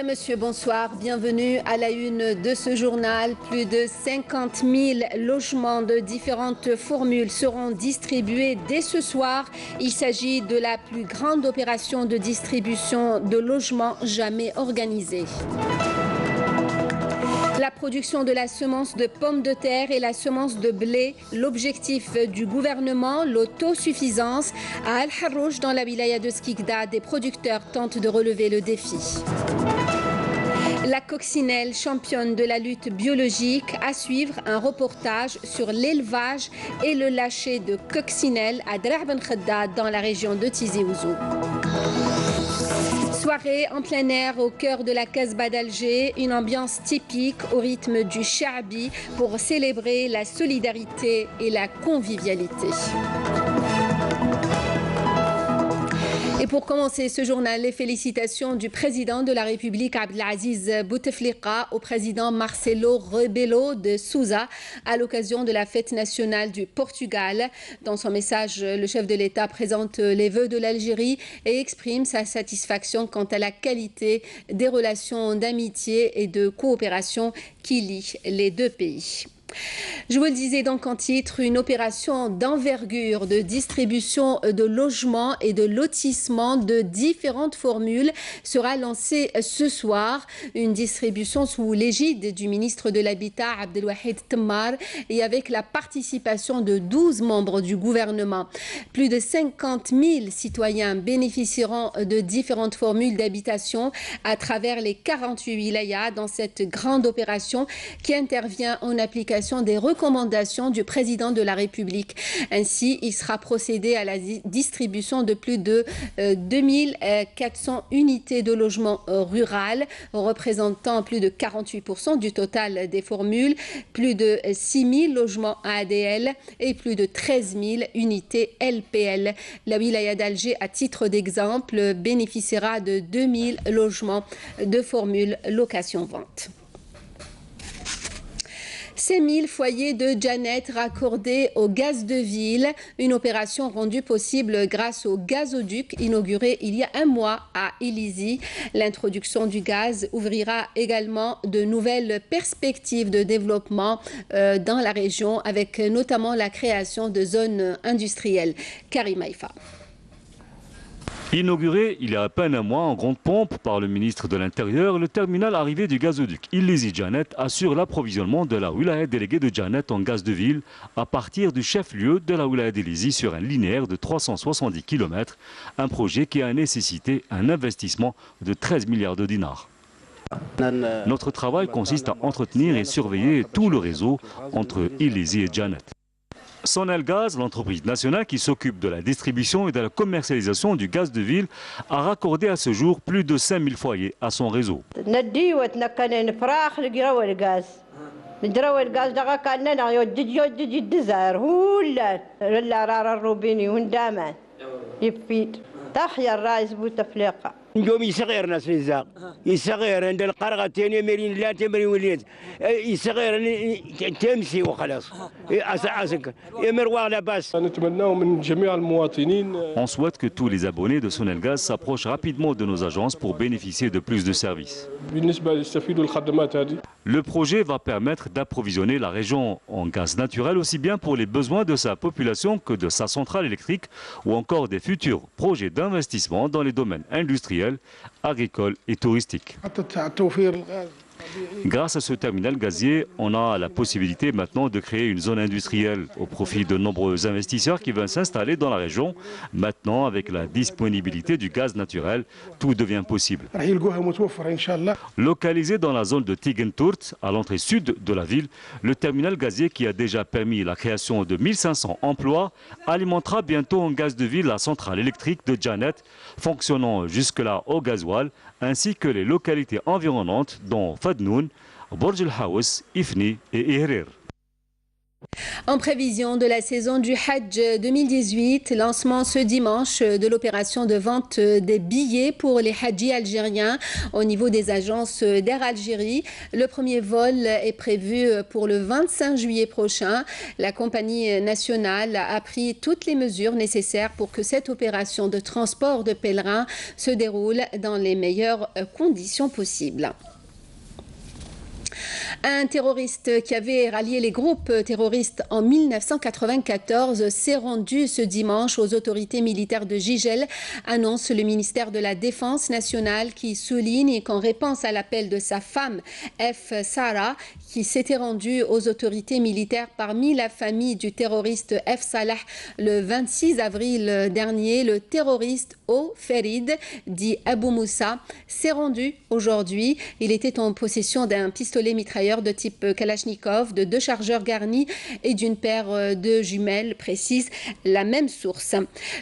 Mesdames, Messieurs, bonsoir. Bienvenue à la une de ce journal. Plus de 50 000 logements de différentes formules seront distribués dès ce soir. Il s'agit de la plus grande opération de distribution de logements jamais organisée. La production de la semence de pommes de terre et la semence de blé. L'objectif du gouvernement, l'autosuffisance. À Al-Harrouch, dans la wilaya de Skikda, des producteurs tentent de relever le défi. La coccinelle, championne de la lutte biologique. À suivre, un reportage sur l'élevage et le lâcher de coccinelles à Draa Ben Khedda, dans la région de Tizi Ouzou. Soirée en plein air au cœur de la Casbah d'Alger, une ambiance typique au rythme du Sha'bi pour célébrer la solidarité et la convivialité. Et pour commencer ce journal, les félicitations du président de la République Abdelaziz Bouteflika au président Marcelo Rebelo de Sousa à l'occasion de la fête nationale du Portugal. Dans son message, le chef de l'État présente les vœux de l'Algérie et exprime sa satisfaction quant à la qualité des relations d'amitié et de coopération qui lient les deux pays. Je vous le disais donc en titre, une opération d'envergure de distribution de logements et de lotissements de différentes formules sera lancée ce soir. Une distribution sous l'égide du ministre de l'Habitat Abdelwahid Temmar et avec la participation de 12 membres du gouvernement. Plus de 50 000 citoyens bénéficieront de différentes formules d'habitation à travers les 48 wilayas dans cette grande opération qui intervient en application des recommandations du président de la République. Ainsi, il sera procédé à la distribution de plus de 2400 unités de logement rural, représentant plus de 48% du total des formules, plus de 6 000 logements ADL et plus de 13 000 unités LPL. La wilaya d'Alger, à titre d'exemple, bénéficiera de 2000 logements de formule location-vente. Ces 1000 foyers de Janet raccordés au gaz de ville, une opération rendue possible grâce au gazoduc inauguré il y a un mois à Ilizi. L'introduction du gaz ouvrira également de nouvelles perspectives de développement dans la région, avec notamment la création de zones industrielles. Karim Haïfa. Inauguré il y a à peine un mois en grande pompe par le ministre de l'Intérieur, le terminal arrivé du gazoduc Ilizi Janet assure l'approvisionnement de la wilaya déléguée de Janet en gaz de ville à partir du chef-lieu de la wilaya d'Ilizi sur un linéaire de 370 km, un projet qui a nécessité un investissement de 13 milliards de dinars. Notre travail consiste à entretenir et surveiller tout le réseau entre Ilizi et Janet. Sonelgaz, l'entreprise nationale qui s'occupe de la distribution et de la commercialisation du gaz de ville, a raccordé à ce jour plus de 5000 foyers à son réseau. نقوم يصغر ناس الزاق يصغر عند القرغة تاني مرين لا تمرين وليت يصغر تمشي وخلاص أسك يمر لاباس. نتمناه من جميع المواطنين. On souhaite que tous les abonnés de Sonelgaz s'approchent rapidement de nos agences pour bénéficier de plus de services. بالنسبة يستفيدوا الخدمات هذه. Le projet va permettre d'approvisionner la région en gaz naturel aussi bien pour les besoins de sa population que de sa centrale électrique ou encore des futurs projets d'investissement dans les domaines industriels, agricoles et touristiques. Grâce à ce terminal gazier, on a la possibilité maintenant de créer une zone industrielle au profit de nombreux investisseurs qui veulent s'installer dans la région. Maintenant, avec la disponibilité du gaz naturel, tout devient possible. Localisé dans la zone de Tigenturt, à l'entrée sud de la ville, le terminal gazier qui a déjà permis la création de 1500 emplois alimentera bientôt en gaz de ville la centrale électrique de Janet, fonctionnant jusque-là au gasoil, ainsi que les localités environnantes dont Fadnoun, Borj El Haous, Ifni et Ihrir. En prévision de la saison du Hajj 2018, lancement ce dimanche de l'opération de vente des billets pour les Hajjis algériens au niveau des agences d'Air Algérie. Le premier vol est prévu pour le 25 juillet prochain. La compagnie nationale a pris toutes les mesures nécessaires pour que cette opération de transport de pèlerins se déroule dans les meilleures conditions possibles. Un terroriste qui avait rallié les groupes terroristes en 1994 s'est rendu ce dimanche aux autorités militaires de Jijel, annonce le ministère de la Défense nationale qui souligne qu'en réponse à l'appel de sa femme F. Sarah, qui s'était rendue aux autorités militaires parmi la famille du terroriste F. Salah le 26 avril dernier, le terroriste O. Ferid, dit Abou Moussa, s'est rendu aujourd'hui. Il était en possession d'un pistolet mitrailleur de type Kalachnikov, de 2 chargeurs garnis et d'une paire de jumelles, précise la même source.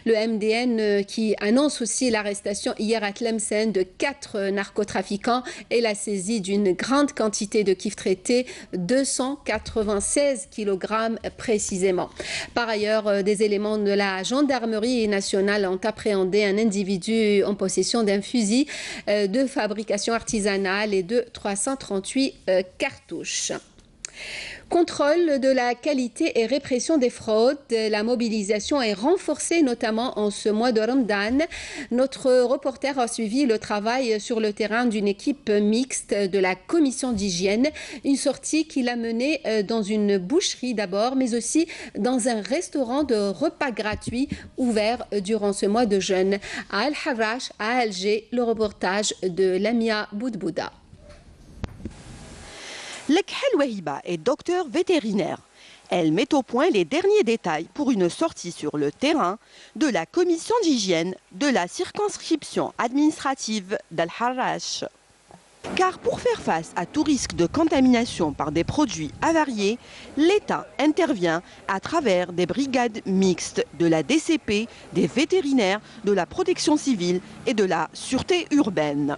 Le MDN qui annonce aussi l'arrestation hier à Tlemcen de 4 narcotrafiquants et la saisie d'une grande quantité de kif traité, 296 kg précisément. Par ailleurs, des éléments de la gendarmerie nationale ont appréhendé un individu en possession d'un fusil de fabrication artisanale et de 338 cartouches. Contrôle de la qualité et répression des fraudes. La mobilisation est renforcée, notamment en ce mois de Ramadan. Notre reporter a suivi le travail sur le terrain d'une équipe mixte de la commission d'hygiène. Une sortie qu'il a menée dans une boucherie d'abord, mais aussi dans un restaurant de repas gratuits ouvert durant ce mois de jeûne. À Al-Harrach, à Alger, le reportage de Lamia Boudbouda. Lekhel Wahiba est docteur vétérinaire. Elle met au point les derniers détails pour une sortie sur le terrain de la commission d'hygiène de la circonscription administrative d'Al-Harrach. Car pour faire face à tout risque de contamination par des produits avariés, l'État intervient à travers des brigades mixtes de la DCP, des vétérinaires, de la protection civile et de la sûreté urbaine.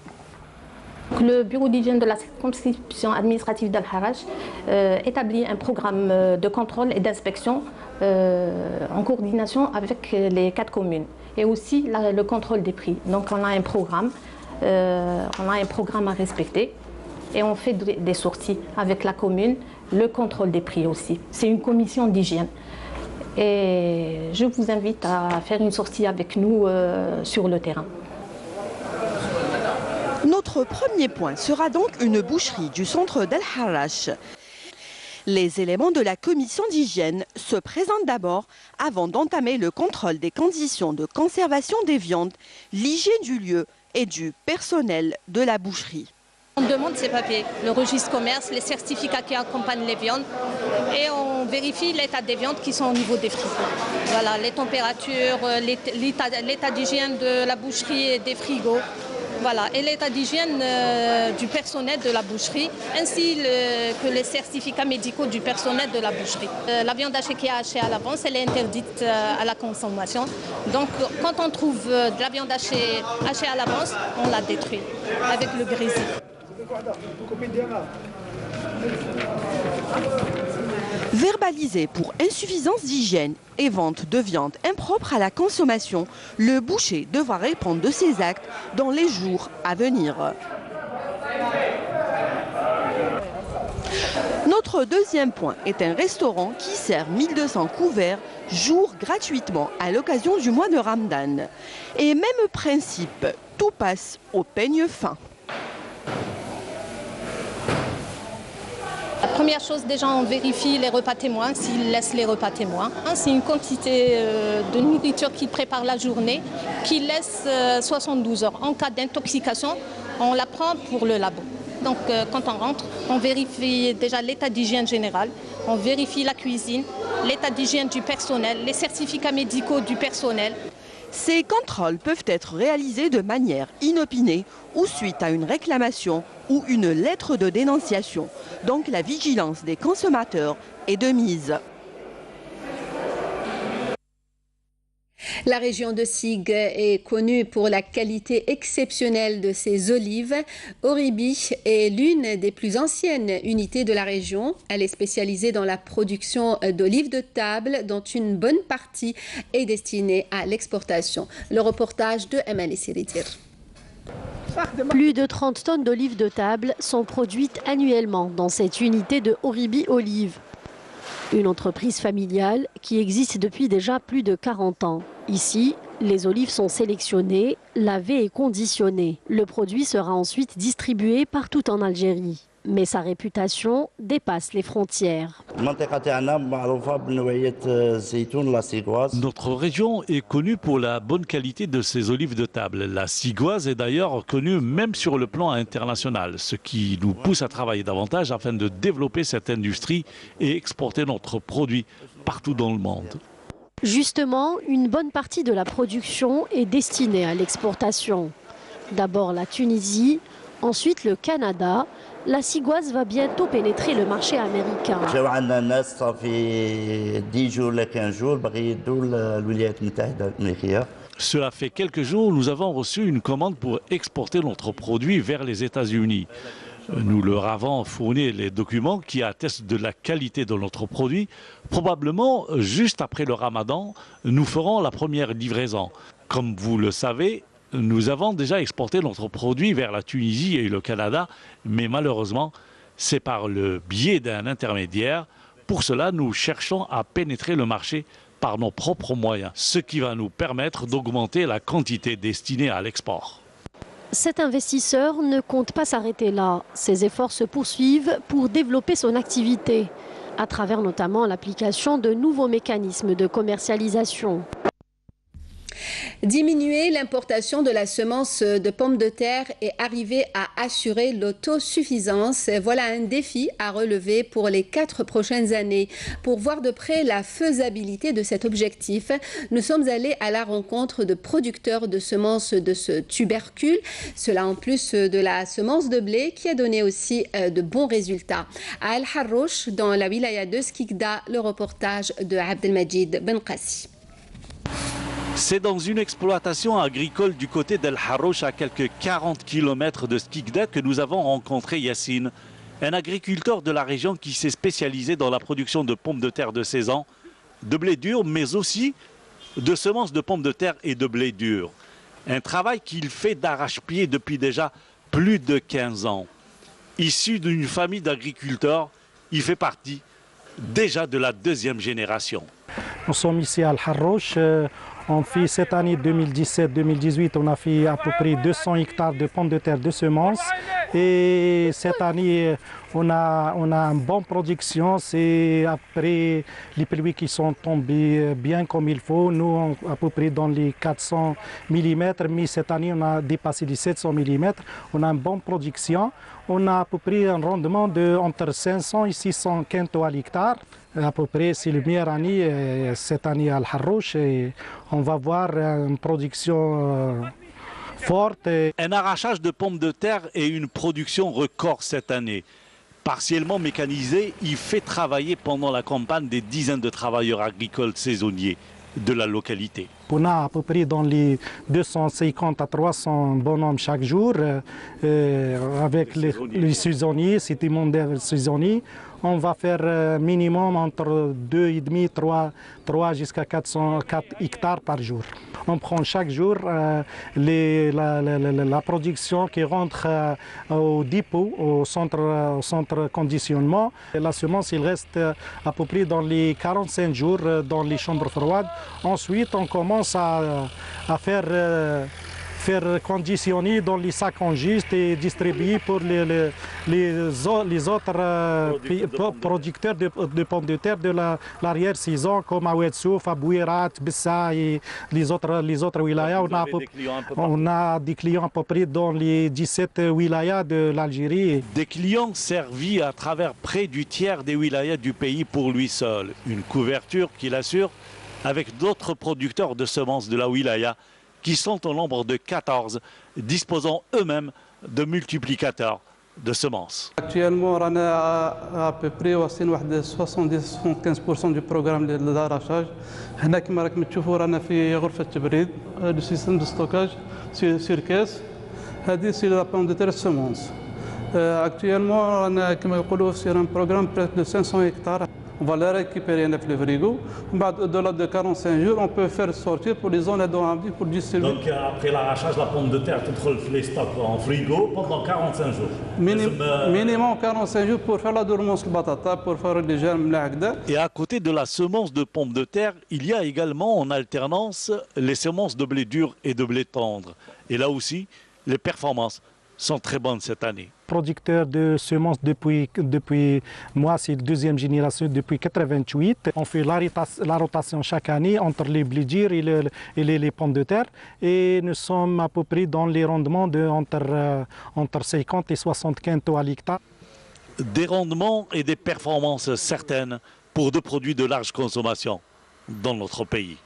Le bureau d'hygiène de la circonscription administrative d'Al-Harrach établit un programme de contrôle et d'inspection en coordination avec les 4 communes et aussi le contrôle des prix. Donc on a un programme à respecter et on fait des sorties avec la commune, le contrôle des prix aussi. C'est une commission d'hygiène. Et je vous invite à faire une sortie avec nous sur le terrain. Notre premier point sera donc une boucherie du centre d'Al-Harrach. Les éléments de la commission d'hygiène se présentent d'abord avant d'entamer le contrôle des conditions de conservation des viandes, l'hygiène du lieu et du personnel de la boucherie. On demande ses papiers, le registre commerce, les certificats qui accompagnent les viandes et on vérifie l'état des viandes qui sont au niveau des frigos. Voilà, les températures, l'état d'hygiène de la boucherie et des frigos. Voilà, et l'état d'hygiène du personnel de la boucherie, ainsi que les certificats médicaux du personnel de la boucherie. La viande hachée qui est hachée à l'avance, elle est interdite à la consommation. Donc quand on trouve de la viande hachée à l'avance, on la détruit avec le grésil. Verbalisé pour insuffisance d'hygiène et vente de viande impropre à la consommation, le boucher devra répondre de ses actes dans les jours à venir. Notre deuxième point est un restaurant qui sert 1200 couverts jour gratuitement à l'occasion du mois de Ramadan. Et même principe, tout passe au peigne fin. La première chose, déjà, on vérifie les repas témoins, s'ils laissent les repas témoins. C'est une quantité de nourriture qu'ils préparent la journée, qui laisse 72 heures. En cas d'intoxication, on la prend pour le labo. Donc, quand on rentre, on vérifie déjà l'état d'hygiène général, on vérifie la cuisine, l'état d'hygiène du personnel, les certificats médicaux du personnel. Ces contrôles peuvent être réalisés de manière inopinée ou suite à une réclamation ou une lettre de dénonciation. Donc la vigilance des consommateurs est de mise. La région de Sig est connue pour la qualité exceptionnelle de ses olives. Oribi est l'une des plus anciennes unités de la région. Elle est spécialisée dans la production d'olives de table, dont une bonne partie est destinée à l'exportation. Le reportage de Emily Siritir. Plus de 30 tonnes d'olives de table sont produites annuellement dans cette unité de Oribi Olives. Une entreprise familiale qui existe depuis déjà plus de 40 ans. Ici, les olives sont sélectionnées, lavées et conditionnées. Le produit sera ensuite distribué partout en Algérie. Mais sa réputation dépasse les frontières. Notre région est connue pour la bonne qualité de ses olives de table. La sigoise est d'ailleurs connue même sur le plan international, ce qui nous pousse à travailler davantage afin de développer cette industrie et exporter notre produit partout dans le monde. Justement, une bonne partie de la production est destinée à l'exportation. D'abord la Tunisie, ensuite le Canada. La sigoise va bientôt pénétrer le marché américain. Cela fait quelques jours, nous avons reçu une commande pour exporter notre produit vers les États-Unis. Nous leur avons fourni les documents qui attestent de la qualité de notre produit. Probablement, juste après le Ramadan, nous ferons la première livraison. Comme vous le savez, nous avons déjà exporté notre produit vers la Tunisie et le Canada, mais malheureusement, c'est par le biais d'un intermédiaire. Pour cela, nous cherchons à pénétrer le marché par nos propres moyens, ce qui va nous permettre d'augmenter la quantité destinée à l'export. Cet investisseur ne compte pas s'arrêter là. Ses efforts se poursuivent pour développer son activité, à travers notamment l'application de nouveaux mécanismes de commercialisation. Diminuer l'importation de la semence de pommes de terre et arriver à assurer l'autosuffisance, voilà un défi à relever pour les 4 prochaines années. Pour voir de près la faisabilité de cet objectif, nous sommes allés à la rencontre de producteurs de semences de ce tubercule, cela en plus de la semence de blé qui a donné aussi de bons résultats. À Al Harrouch, dans la wilaya de Skikda, le reportage de Abdelmajid Ben Qassi. C'est dans une exploitation agricole du côté d'Al Harrouch, à quelques 40 km de Skikda, que nous avons rencontré Yassine, un agriculteur de la région qui s'est spécialisé dans la production de pommes de terre de saison, de blé dur, mais aussi de semences de pommes de terre et de blé dur. Un travail qu'il fait d'arrache-pied depuis déjà plus de 15 ans. Issu d'une famille d'agriculteurs, il fait partie déjà de la 2e génération. Nous sommes ici à Al Harrouch. On fait cette année 2017-2018, on a fait à peu près 200 hectares de pommes de terre de semences. Et cette année, on a une bonne production. C'est après les pluies qui sont tombées bien comme il faut. Nous, à peu près dans les 400 mm, mais cette année, on a dépassé les 700 mm. On a une bonne production. On a à peu près un rendement de entre 500 et 600 quintaux à l'hectare. À peu près, c'est la meilleure année cette année à Al Harrouch. On va voir une production forte. Un arrachage de pommes de terre et une production record cette année. Partiellement mécanisé, il fait travailler pendant la campagne des dizaines de travailleurs agricoles saisonniers de la localité. On a à peu près dans les 250 à 300 bonhommes chaque jour avec les saisonniers, c'était mondial saisonnier. On va faire minimum entre 2,5, 3 jusqu'à 4 hectares par jour. On prend chaque jour la production qui rentre au dépôt, au centre conditionnement. La semence, il reste à peu près dans les 45 jours dans les chambres froides. Ensuite, on commence à faire conditionner dans les sacs en giste et distribuer pour les autres producteurs de pommes de terre de l'arrière-saison comme Ouedsouf, Abouirat, Bissa et les autres wilayas. On a des clients à peu près dans les 17 wilayas de l'Algérie. Des clients servis à travers près du tiers des wilayas du pays pour lui seul. Une couverture qu'il assure avec d'autres producteurs de semences de la wilaya qui sont au nombre de 14, disposant eux-mêmes de multiplicateurs de semences. Actuellement, on a à peu près 70-75% du programme de l'arrachage. هنا كما راكم تشوفوا رانا في غرفة تبريد le système de stockage sur caisse. هذه c'est la pomme de terre semence. Actuellement, on a كما يقولوا sur un programme près de 500 hectares. On va les récupérer dans le frigo. Au-delà de 45 jours, on peut faire sortir pour les zones d'envie pour distribuer. Donc après l'arrachage, la pomme de terre تدخل les stocks en frigo pendant 45 jours. Minimum 45 jours pour faire la dormance de batata, pour faire les germes. Et à côté de la semence de pomme de terre, il y a également en alternance les semences de blé dur et de blé tendre. Et là aussi, les performances sont très bonnes cette année. Producteur de semences depuis moi, c'est la deuxième génération depuis 88. On fait la rotation chaque année entre les blés durs et les pommes de terre. Et nous sommes à peu près dans les rendements de entre 50 et 60 quintaux à l'hectare. Des rendements et des performances certaines pour deux produits de large consommation dans notre pays.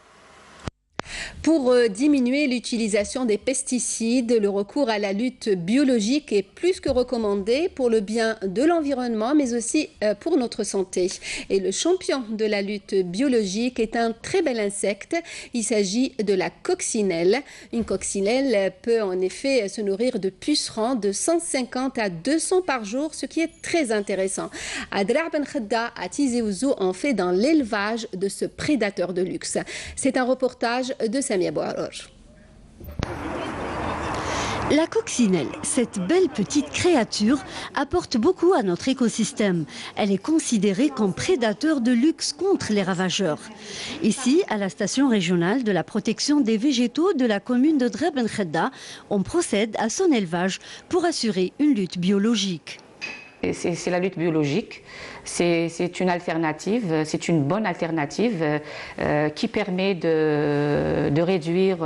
Pour diminuer l'utilisation des pesticides, le recours à la lutte biologique est plus que recommandé pour le bien de l'environnement, mais aussi pour notre santé. Et le champion de la lutte biologique est un très bel insecte. Il s'agit de la coccinelle. Une coccinelle peut en effet se nourrir de pucerons de 150 à 200 par jour, ce qui est très intéressant. Adra Ben Khedda à Tizi Ouzou en fait dans l'élevage de ce prédateur de luxe. C'est un reportage de Samia Bouaroj. La coccinelle, cette belle petite créature, apporte beaucoup à notre écosystème. Elle est considérée comme prédateur de luxe contre les ravageurs. Ici, à la station régionale de la protection des végétaux de la commune de Dra Ben Khedda, on procède à son élevage pour assurer une lutte biologique. C'est la lutte biologique, c'est une alternative, c'est une bonne alternative qui permet de réduire,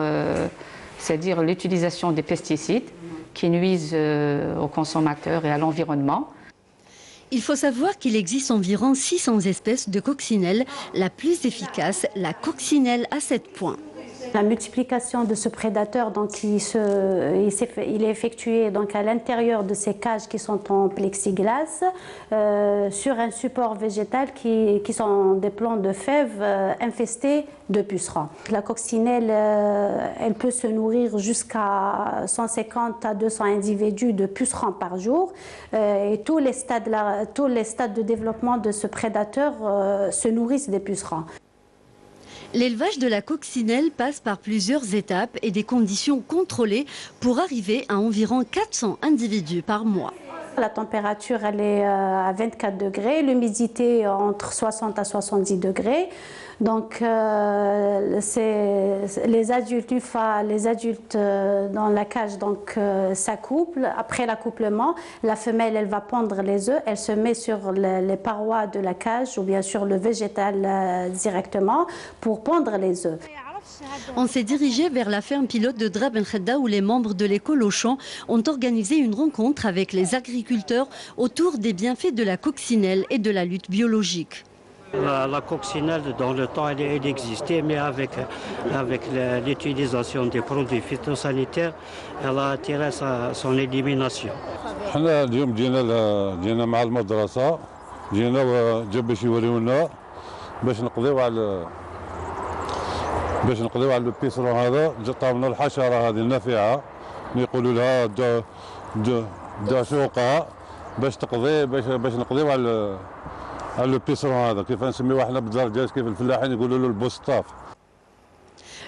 c'est-à-dire l'utilisation des pesticides qui nuisent aux consommateurs et à l'environnement. Il faut savoir qu'il existe environ 600 espèces de coccinelles, la plus efficace, la coccinelle à 7 points. La multiplication de ce prédateur, donc, il est effectué donc, à l'intérieur de ces cages qui sont en plexiglas sur un support végétal qui sont des plants de fèves infestés de pucerons. La coccinelle, elle peut se nourrir jusqu'à 150 à 200 individus de pucerons par jour et tous les stades de développement de ce prédateur se nourrissent des pucerons. L'élevage de la coccinelle passe par plusieurs étapes et des conditions contrôlées pour arriver à environ 400 individus par mois. La température elle est à 24 degrés, l'humidité entre 60 à 70 degrés. Donc les adultes, dans la cage, donc s'accouplent. Après l'accouplement, la femelle elle va pondre les œufs, elle se met sur les parois de la cage ou bien sur le végétal directement pour pondre les œufs. On s'est dirigé vers la ferme pilote de Dra Ben Khedda où les membres de l'école Auchan ont organisé une rencontre avec les agriculteurs autour des bienfaits de la coccinelle et de la lutte biologique. La coccinelle, dans le temps, elle existait, mais avec l'utilisation des produits phytosanitaires, elle a attiré son élimination. باش نقضيو على البيسرون هذا طابنا الحشره هذه النافعه يقولوا لها داشوقه باش تقضي باش نقضيو على البيسرون هذا كيف نسميوه احنا بالدرجات كيف الفلاحين يقولوا له البوستاف.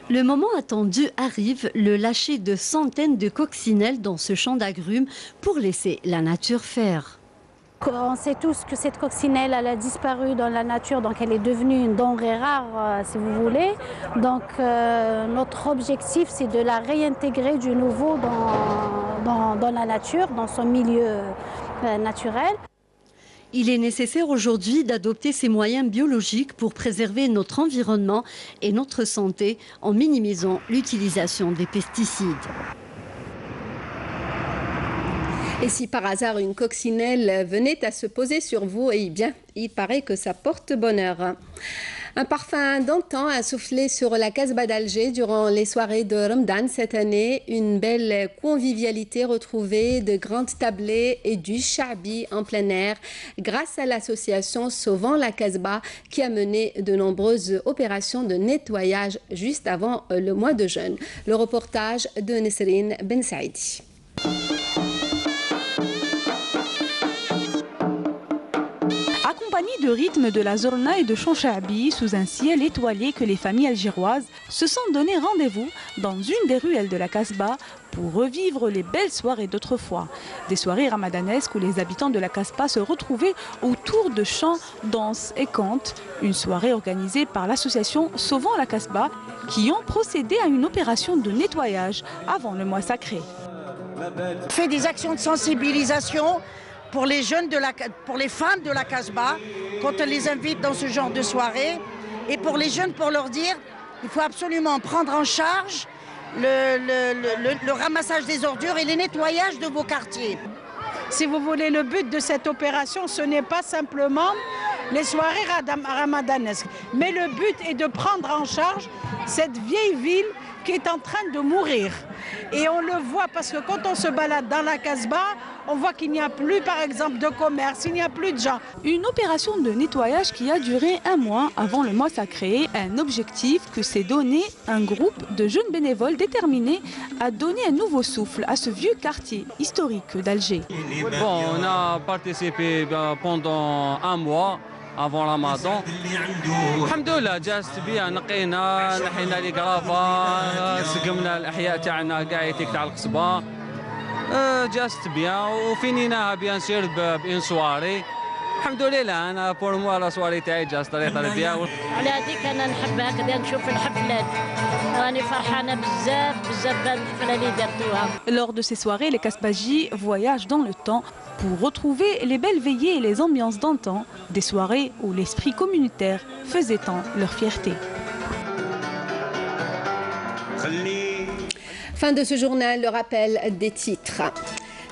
Le moment attendu arrive, le lâcher de centaines de coccinelles dans ce champ d'agrumes pour laisser la nature faire. On sait tous que cette coccinelle elle a disparu dans la nature, donc elle est devenue une denrée rare si vous voulez. Donc notre objectif c'est de la réintégrer de nouveau dans la nature, dans son milieu naturel. Il est nécessaire aujourd'hui d'adopter ces moyens biologiques pour préserver notre environnement et notre santé en minimisant l'utilisation des pesticides. Et si par hasard une coccinelle venait à se poser sur vous, eh bien, il paraît que ça porte bonheur. Un parfum d'antan a soufflé sur la Casbah d'Alger durant les soirées de Ramadan cette année. Une belle convivialité retrouvée, de grandes tablées et du chabi en plein air grâce à l'association Sauvant la Casbah qui a mené de nombreuses opérations de nettoyage juste avant le mois de jeûne. Le reportage de Nesrine Ben Saïdi. Accompagnés de rythme de la Zorna et de chants chabi, sous un ciel étoilé que les familles algéroises se sont donné rendez-vous dans une des ruelles de la Casbah pour revivre les belles soirées d'autrefois. Des soirées ramadanesques où les habitants de la Casbah se retrouvaient autour de chants, danses et contes. Une soirée organisée par l'association Sauvant la Casbah qui ont procédé à une opération de nettoyage avant le mois sacré. On fait des actions de sensibilisation pour les jeunes, pour les femmes de la Casbah, quand on les invite dans ce genre de soirée. Et pour les jeunes, pour leur dire qu'il faut absolument prendre en charge le ramassage des ordures et le nettoyage de vos quartiers. Si vous voulez, le but de cette opération, ce n'est pas simplement les soirées ramadanesques, mais le but est de prendre en charge cette vieille ville qui est en train de mourir. Et on le voit parce que quand on se balade dans la Casbah, on voit qu'il n'y a plus, par exemple, de commerce, il n'y a plus de gens. Une opération de nettoyage qui a duré un mois avant le mois sacré, un objectif que s'est donné un groupe de jeunes bénévoles déterminés à donner un nouveau souffle à ce vieux quartier historique d'Alger. Bon, on a participé pendant un mois avant Ramadan. Alhamdoulilah, جاست بيا نقينا نحينا لي قرافه سقمنا الاحياء تاعنا كاع تاع القصبه جاست بيا وفينيناها بيان سير بان سواري. الحمد لله انا بور موا لا سواري تاعي جاست طريقه بيا. على هذيك انا نحب هكذا نشوف الحفلات راني فرحانه بزاف بالحفله اللي درتوها. Lors de ces soirées, les Casbahis voyagent dans le temps pour retrouver les belles veillées et les ambiances d'antan, des soirées où l'esprit communautaire faisait tant leur fierté. Fin de ce journal, le rappel des titres.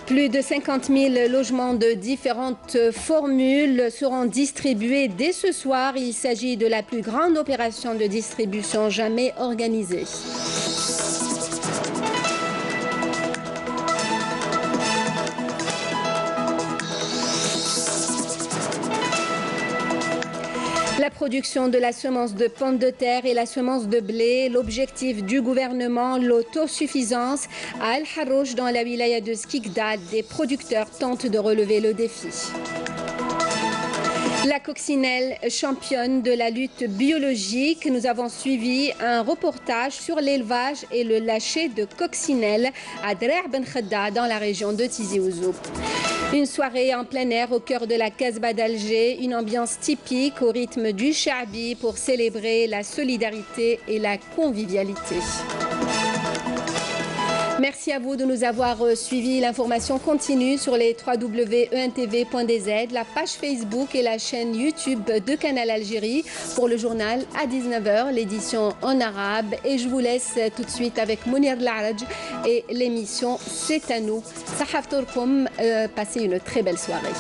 Plus de 50 000 logements de différentes formules seront distribués dès ce soir. Il s'agit de la plus grande opération de distribution jamais organisée. La production de la semence de pommes de terre et la semence de blé, l'objectif du gouvernement, l'autosuffisance. À Al Harrouch, dans la wilaya de Skikdad, des producteurs tentent de relever le défi. La coccinelle, championne de la lutte biologique. Nous avons suivi un reportage sur l'élevage et le lâcher de coccinelles à Drer Ben Khadda dans la région de Tizi Ouzou. Une soirée en plein air au cœur de la Casbah d'Alger, une ambiance typique au rythme du chabi pour célébrer la solidarité et la convivialité. Merci à vous de nous avoir suivis. L'information continue sur les www.entv.dz, la page Facebook et la chaîne YouTube de Canal Algérie pour le journal à 19h, l'édition en arabe. Et je vous laisse tout de suite avec Mounir Laraj et l'émission C'est à nous. Sahaf Tourkoum, passez une très belle soirée.